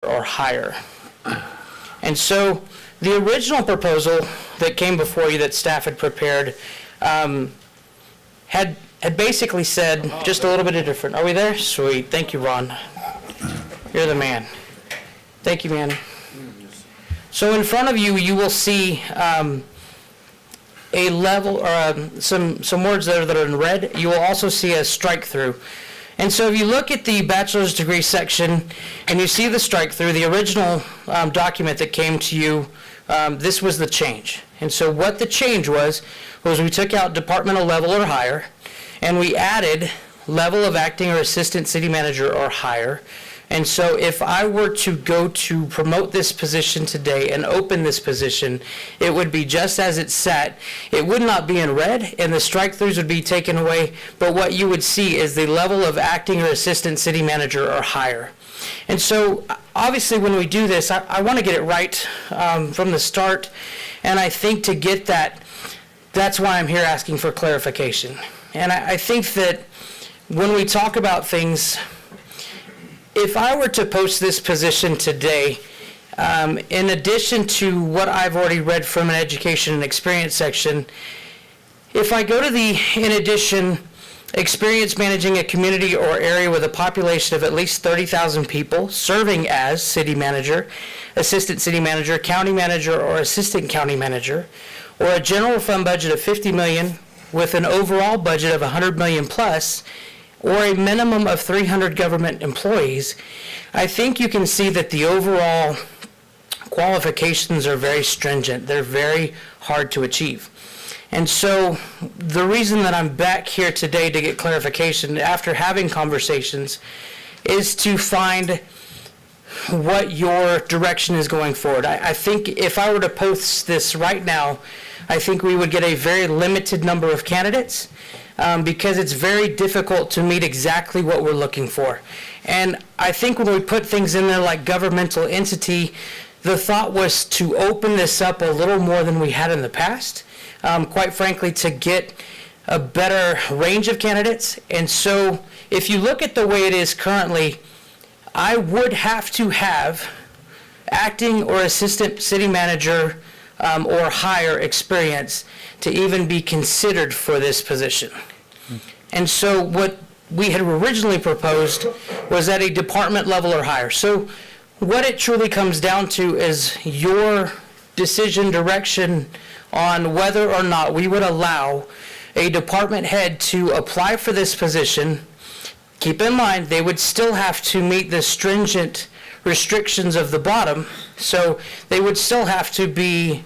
or higher. And so the original proposal that came before you that staff had prepared had basically said just a little bit different. Are we there? Sweet. Thank you, Ron. You're the man. Thank you, man. So in front of you, you will see a level or some words there that are in red. You will also see a strike through. And so if you look at the bachelor's degree section and you see the strike through, the original document that came to you, this was the change. And so what the change was we took out departmental level or higher, and we added level of acting or assistant city manager or higher. And so if I were to go to promote this position today and open this position, it would be just as it's set. It would not be in red, and the strike-throughs would be taken away, but what you would see is the level of acting or assistant city manager or higher. And so obviously when we do this, I want to get it right from the start, and I think to get that, that's why I'm here asking for clarification. And I think that when we talk about things, if I were to post this position today, in addition to what I've already read from an education and experience section, if I go to the, in addition, experience managing a community or area with a population of at least 30,000 people, serving as city manager, assistant city manager, county manager, or assistant county manager, or a general fund budget of 50 million with an overall budget of 100 million plus, or a minimum of 300 government employees, I think you can see that the overall qualifications are very stringent. They're very hard to achieve. And so the reason that I'm back here today to get clarification after having conversations is to find what your direction is going forward. I think if I were to post this right now, I think we would get a very limited number of candidates. Because it's very difficult to meet exactly what we're looking for. And I think when we put things in there like governmental entity, the thought was to open this up a little more than we had in the past, quite frankly, to get a better range of candidates. And so if you look at the way it is currently, I would have to have acting or assistant city manager or higher experience to even be considered for this position. And so what we had originally proposed was at a department level or higher. So what it truly comes down to is your decision direction on whether or not we would allow a department head to apply for this position. Keep in mind, they would still have to meet the stringent restrictions of the bottom, so they would still have to be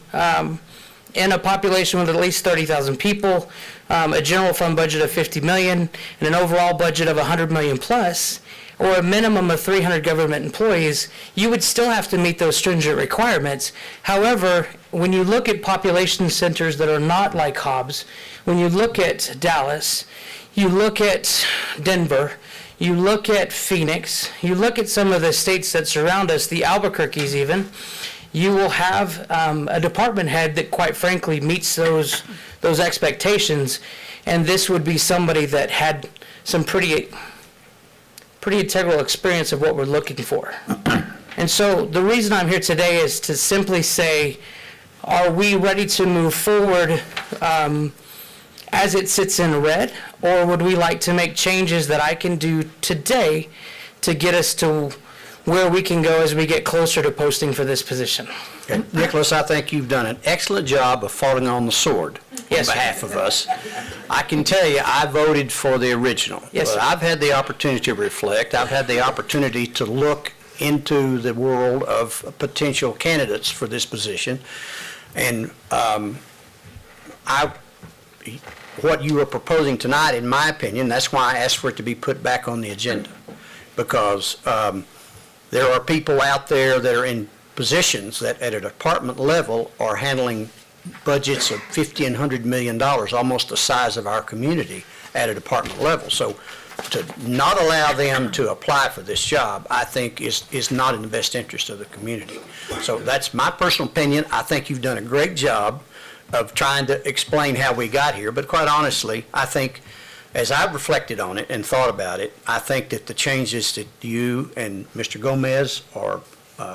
in a population with at least 30,000 people, a general fund budget of 50 million, and an overall budget of 100 million plus, or a minimum of 300 government employees. You would still have to meet those stringent requirements. However, when you look at population centers that are not like Hobbs, when you look at Dallas, you look at Denver, you look at Phoenix, you look at some of the states that surround us, the Albuquerques even, you will have a department head that quite frankly meets those expectations, and this would be somebody that had some pretty integral experience of what we're looking for. And so the reason I'm here today is to simply say, are we ready to move forward as it sits in red, or would we like to make changes that I can do today to get us to where we can go as we get closer to posting for this position? Okay. Nicholas, I think you've done an excellent job of falling on the sword on behalf of us. I can tell you I voted for the original. Yes, but I've had the opportunity to reflect. I've had the opportunity to look into the world of potential candidates for this position. And what you are proposing tonight, in my opinion, that's why I asked for it to be put back on the agenda. Because there are people out there that are in positions that at a department level are handling budgets of $50 and $100 million, almost the size of our community at a department level. So to not allow them to apply for this job, I think is not in the best interest of the community. So that's my personal opinion. I think you've done a great job of trying to explain how we got here, but quite honestly, I think as I've reflected on it and thought about it, I think that the changes that you and Mr. Gomez are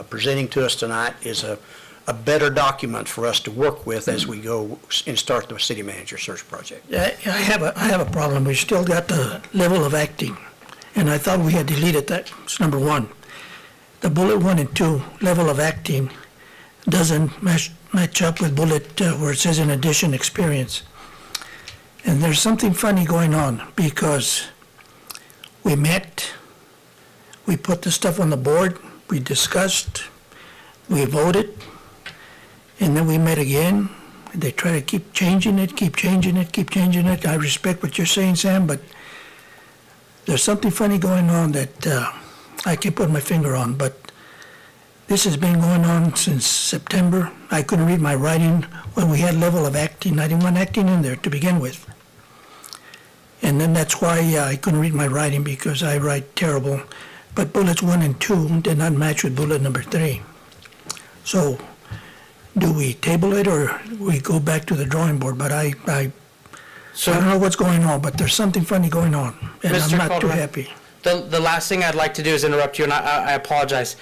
presenting to us tonight is a better document for us to work with as we go and start the city manager search project. I have a problem. We still got the level of acting, and I thought we had deleted that. It's number one. The bullet 1 and 2, level of acting, doesn't match up with bullet where it says in addition experience. And there's something funny going on because we met, we put the stuff on the board, we discussed, we voted, and then we met again. They try to keep changing it, keep changing it, keep changing it. I respect what you're saying, Sam, but there's something funny going on that I can't put my finger on, but this has been going on since September. I couldn't read my writing when we had level of acting. I didn't want acting in there to begin with. And then that's why I couldn't read my writing, because I write terrible. But bullets 1 and 2 did not match with bullet number 3. So do we table it or we go back to the drawing board? But I don't know what's going on, but there's something funny going on, and Mr. I'm not too Calderon. happy. The last thing I'd like to do is interrupt you, and I apologize.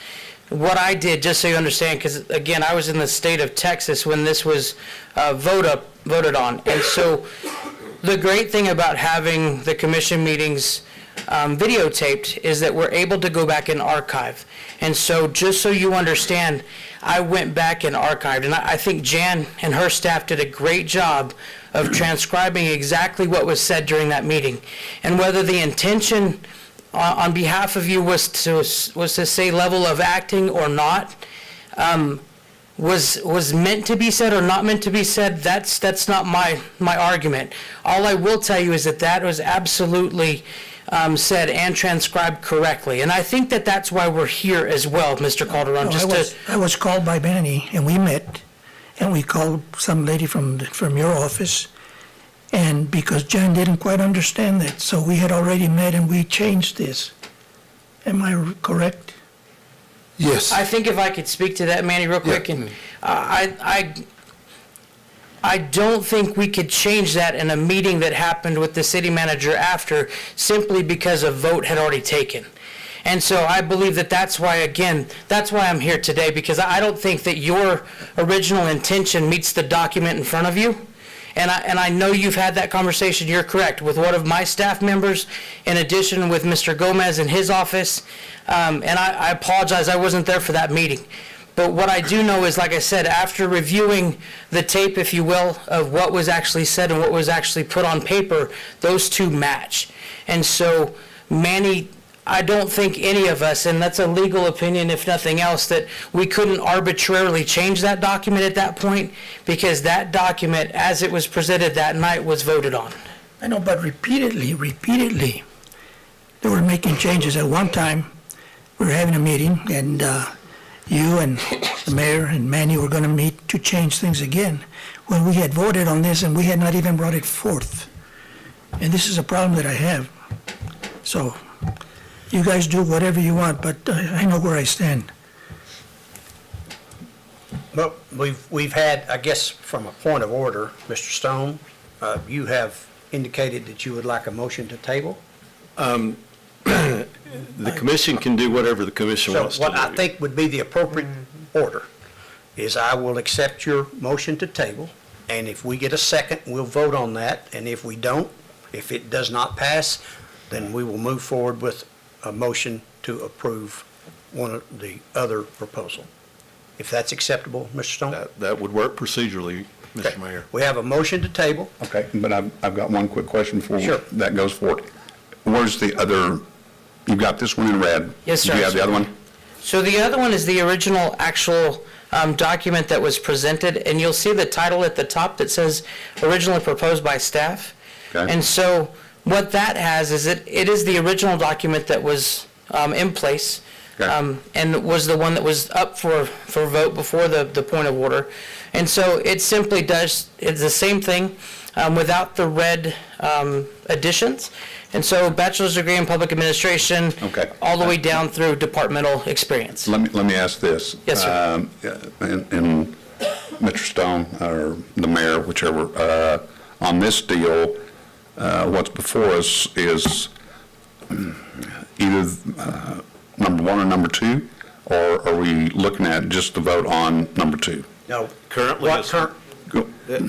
What I did, just so you understand, because again, I was in the state of Texas when this was voted on. And so the great thing about having the commission meetings videotaped is that we're able to go back and archive. And so just so you understand, I went back and archived, and I think Jan and her staff did a great job of transcribing exactly what was said during that meeting. And whether the intention on behalf of you was to say level of acting or not, was meant to be said or not meant to be said, that's not my argument. All I will tell you is that was absolutely said and transcribed correctly. And I think that's why we're here as well, Mr. Calderon. I was called by Manny, and we met, and we called some lady from your office, and because Jan didn't quite understand that, so we had already met and we changed this. Am I correct? Yes. I think if I could speak to that, Manny, real quick, and I don't think we could change that in a meeting that happened with the city manager after, simply because a vote had already taken. And so I believe that's why I'm here today, because I don't think that your original intention meets the document in front of you. And I know you've had that conversation, you're correct, with one of my staff members, in addition with Mr. Gomez in his office. And I apologize, I wasn't there for that meeting. But what I do know is, like I said, after reviewing the tape, if you will, of what was actually said and what was actually put on paper, those two match. And so, Manny, I don't think any of us, and that's a legal opinion if nothing else, that we couldn't arbitrarily change that document at that point, because that document, as it was presented that night, was voted on. I know, but repeatedly, they were making changes. At one time, we were having a meeting, and you and the mayor and Manny were going to meet to change things again, when we had voted on this and we had not even brought it forth. And this is a problem that I have. So, you guys do whatever you want, but I know where I stand. Well, we've had, I guess, from a point of order, Mr. Stone, you have indicated that you would like a motion to table. The commission can do whatever the commission So wants to do. what I think would be the appropriate order is I will accept your motion to table, and if we get a second, we'll vote on that, and if we don't, if it does not pass, then we will move forward with a motion to approve one of the other proposal. If that's acceptable, Mr. Stone? That would work procedurally, Okay. Mr. Mayor. We have a motion to table. Okay, but I've got one quick question before Sure. that goes forward. Where's the other, you've got this one in red? Yes, sir. Do you have the other one? So the other one is the original actual document that was presented, and you'll see the title at the top that says originally proposed by staff. Okay. And so what that has is it is the original document that was in place, Okay. and was the one that was up for vote before the point of order. And so it simply does, it's the same thing without the red additions. And so bachelor's degree in public administration, Okay. all the way down through departmental experience. Let me ask this. Yes, sir. And Mr. Stone, or the mayor, whichever, on this deal, what's before us is either number one or number two, or are we looking at just the vote on number 2? No. Currently, What as- current,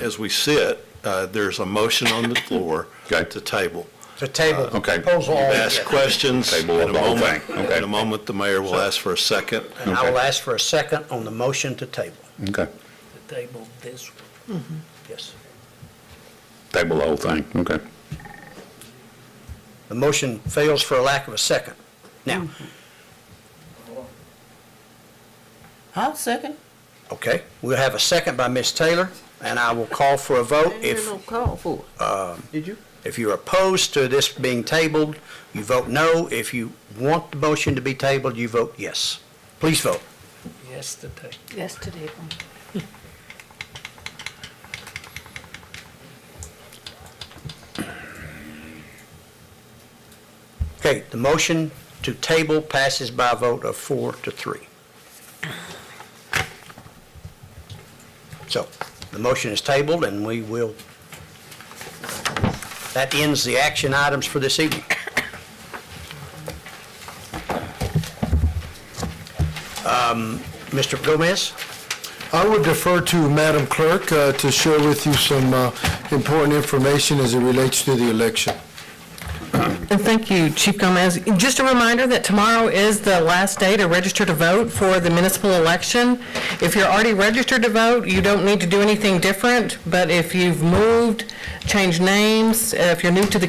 as we sit, there's a motion on the floor Okay. to table. to table Okay. proposal all Ask together. questions. Table In a the whole moment- thing. Okay. In a moment, the mayor will ask for a second. And I will Okay. ask for a second on the motion to table. Okay. Table this. Yes. Table the whole thing, okay. The motion fails for a lack of a second. Now, I'll second. okay, we'll have a second by Ms. Taylor, and I will call for a vote. Ain't there no call for it. Did you? If you're opposed to this being tabled, you vote no. If you want the motion to be tabled, you vote yes. Please vote. Yes, to table. Yes, to table. Okay, the motion to table passes by a vote of 4-3. So, the motion is tabled, and we will, that ends the action items for this evening. Mr. Gomez? I would defer to Madam Clerk to share with you some important information as it relates to the election. And thank you, Chief Gomez. Just a reminder that tomorrow is the last day to register to vote for the municipal election. If you're already registered to vote, you don't need to do anything different, but if you've moved, changed names, if you're new to the